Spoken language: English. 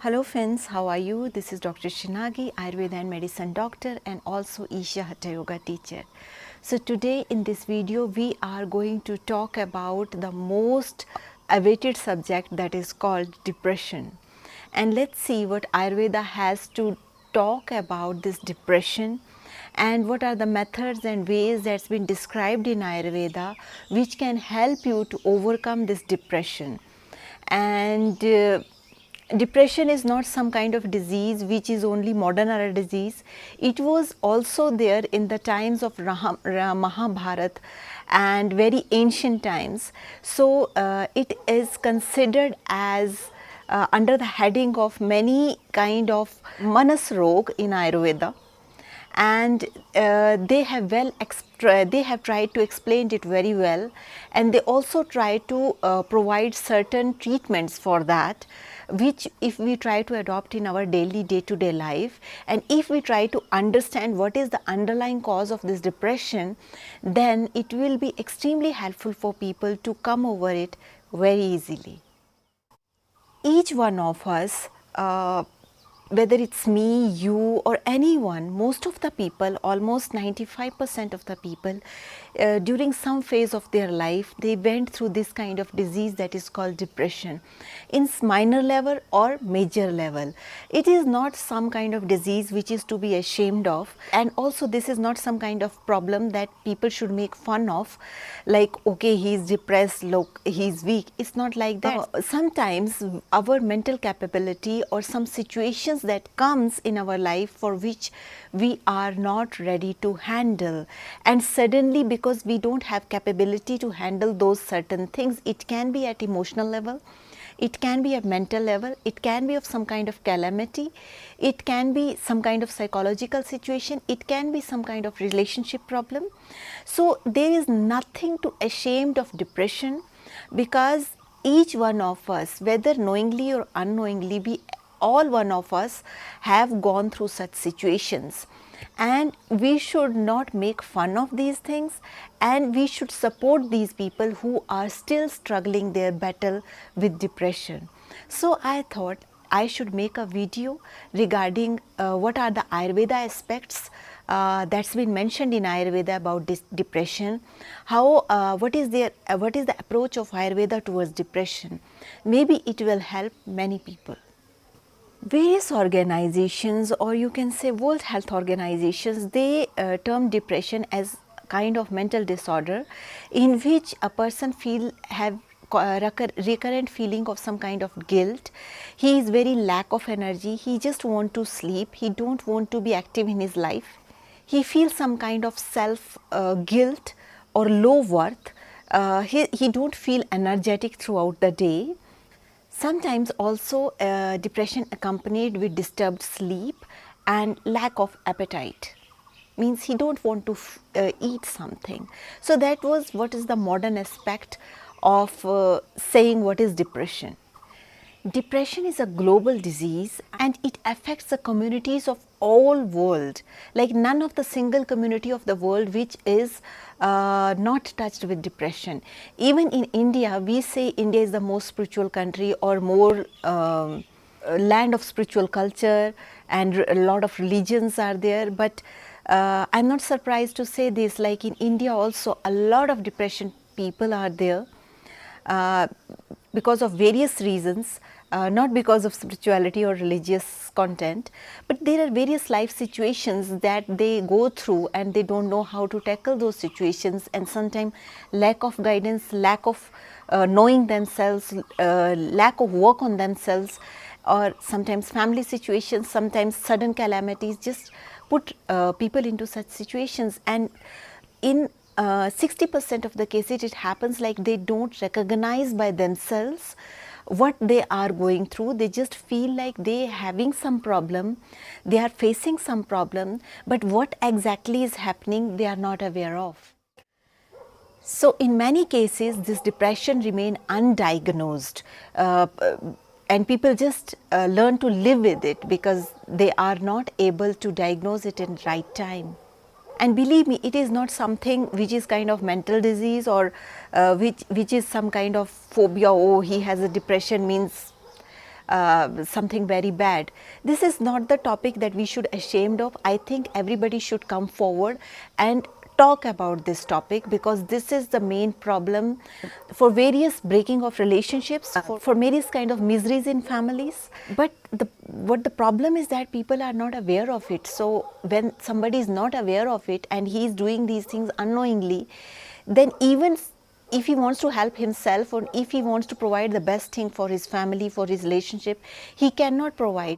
Hello friends, how are you? This is Dr. Sri Nagi, Ayurveda and Medicine Doctor and also Isha Hatha Yoga teacher. So today in this video we are going to talk about the most awaited subject, that is called depression. And let's see what Ayurveda has to talk about this depression and what are the methods and ways that's been described in Ayurveda which can help you to overcome this depression. And depression is not some kind of disease which is only modern era disease. It was also there in the times of Mahabharata and very ancient times. So it is considered as under the heading of many kind of manas rog in Ayurveda, and they have tried to explain it very well, and they also try to provide certain treatments for that, which if we try to adopt in our daily day-to-day life, and if we try to understand what is the underlying cause of this depression, then it will be extremely helpful for people to come over it very easily. Each one of us, whether it's me, you or anyone, most of the people, almost 95% of the people, during some phase of their life, they went through this kind of disease that is called depression, in minor level or major level. It is not some kind of disease which is to be ashamed of, and also this is not some kind of problem that people should make fun of, like okay, he is depressed, look, he is weak. It's not like that. Sometimes our mental capability or some situations that comes in our life for which we are not ready to handle, and suddenly because we don't have capability to handle those certain things, it can be at emotional level, it can be at mental level, it can be of some kind of calamity, it can be some kind of psychological situation, it can be some kind of relationship problem. So there is nothing to ashamed of depression, because each one of us, whether knowingly or unknowingly, all one of us have gone through such situations, and we should not make fun of these things, and we should support these people who are still struggling their battle with depression. So I thought I should make a video regarding what are the Ayurveda aspects that's been mentioned in Ayurveda about depression, how what is the approach of Ayurveda towards depression. Maybe it will help many people. Various organizations, or you can say World Health Organizations, they term depression as kind of mental disorder in which a person have recurrent feeling of some kind of guilt. He is very lack of energy, he just want to sleep, he don't want to be active in his life, he feels some kind of self guilt or low worth, he don't feel energetic throughout the day. Sometimes also depression accompanied with disturbed sleep and lack of appetite, means he don't want to eat something. So that was what is the modern aspect of saying what is depression. Depression is a global disease and it affects the communities of all world, like none of the single community of the world which is not touched with depression. Even in India, we say India is the most spiritual country, or more land of spiritual culture, and a lot of religions are there, but I'm not surprised to say this, like in India also a lot of depression people are there because of various reasons, not because of spirituality or religious content, but there are various life situations that they go through and they don't know how to tackle those situations, and sometimes lack of guidance, lack of knowing themselves, lack of work on themselves, or sometimes family situations, sometimes sudden calamities just put people into such situations. And in 60% of the cases it happens like they don't recognize by themselves what they are going through. They just feel like they having some problem, they are facing some problem, but what exactly is happening they are not aware of. So in many cases this depression remain undiagnosed, and people just learn to live with it because they are not able to diagnose it in right time. And believe me, it is not something which is kind of mental disease, or which is some kind of phobia. Oh, he has a depression means something very bad. This is not the topic that we should ashamed of. I think everybody should come forward and talk about this topic, because this is the main problem for various breaking of relationships, for various kind of miseries in families. But what the problem is that people are not aware of it. So when somebody is not aware of it and he is doing these things unknowingly, then even if he wants to help himself, or if he wants to provide the best thing for his family, for his relationship, he cannot provide.